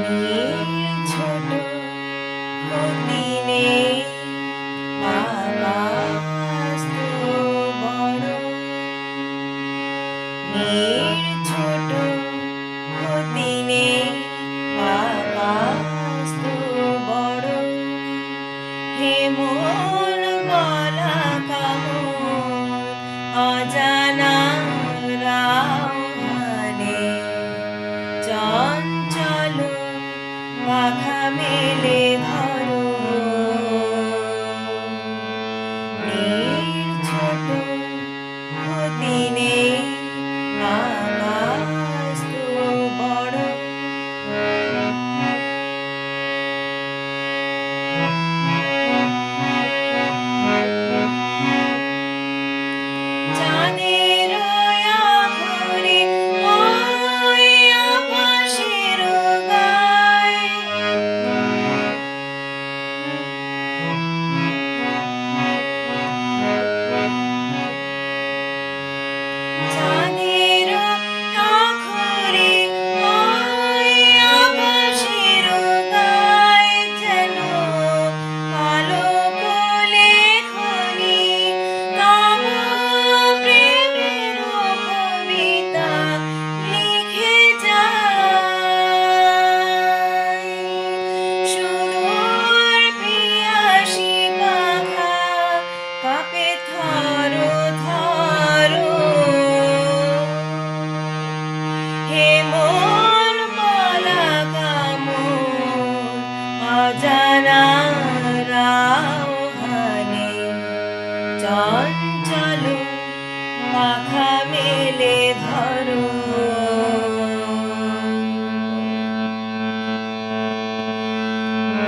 নীল ছোট দিনে আকাশ তো বড়, নীল ছোট দিনে আকাশ তো বড়, হে মন বলা কামন অজানা রাহানে চঞ্চল পাখা মেলে ধরো, নীল ছোট দিনে আকাশ তো বড়। চাঁদের আভরে ওই আকাশের গায়ে চাঁদের আখরে ওই আকাশের গায়ে যেন আলোক লেখনি তব প্রেমের কবিতা লিখে যায়, সুদূর পিয়াসী পাখা কাঁপে থর থর, হে মন বলা কামন অজানা রাহানে চঞ্চল পাখা মেলে ধরো,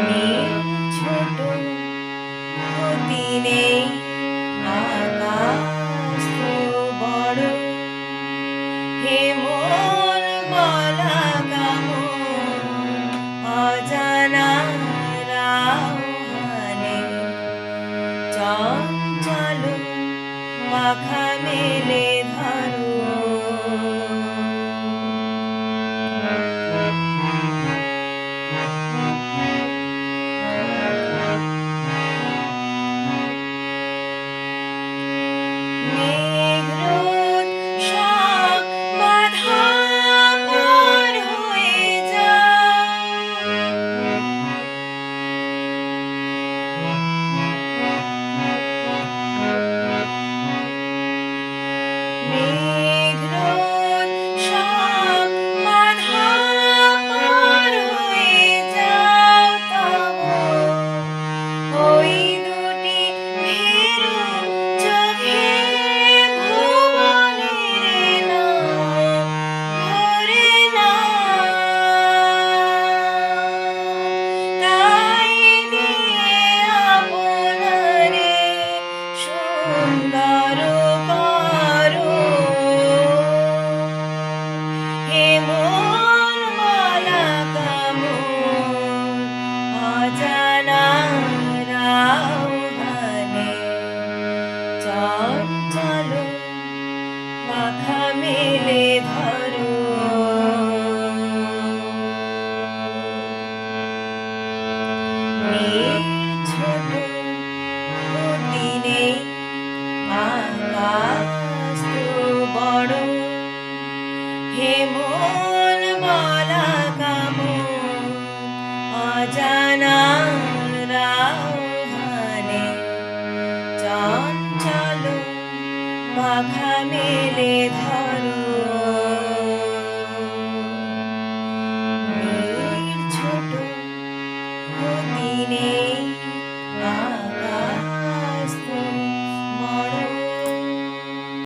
নীল ছোট দিনে আকাশ তো বড়, হে মন বলা কামন অজানা রাহানে চঞ্চল পাখা মেলে ধরো। মেঘরোদ সব বাধা পার হয়ে যাও, মেঘরোদ সব বাধা পার হয়ে যাও, তব ওই দুটি ভীরু চোখে ভুবনের নাম ভরে নাও, তাই দিয়ে আপনারে সুন্দর করো, হে মন বলা কামন অজানা রাহানে চঞ্চল পাখা মেলে ধরো, নীল ছোট দিনে আকাশ তো বড়, হে মন বলা কামন অজানা রাহানে চঞ্চল পাখা মেলে ধরো, নীল ছোট দিনে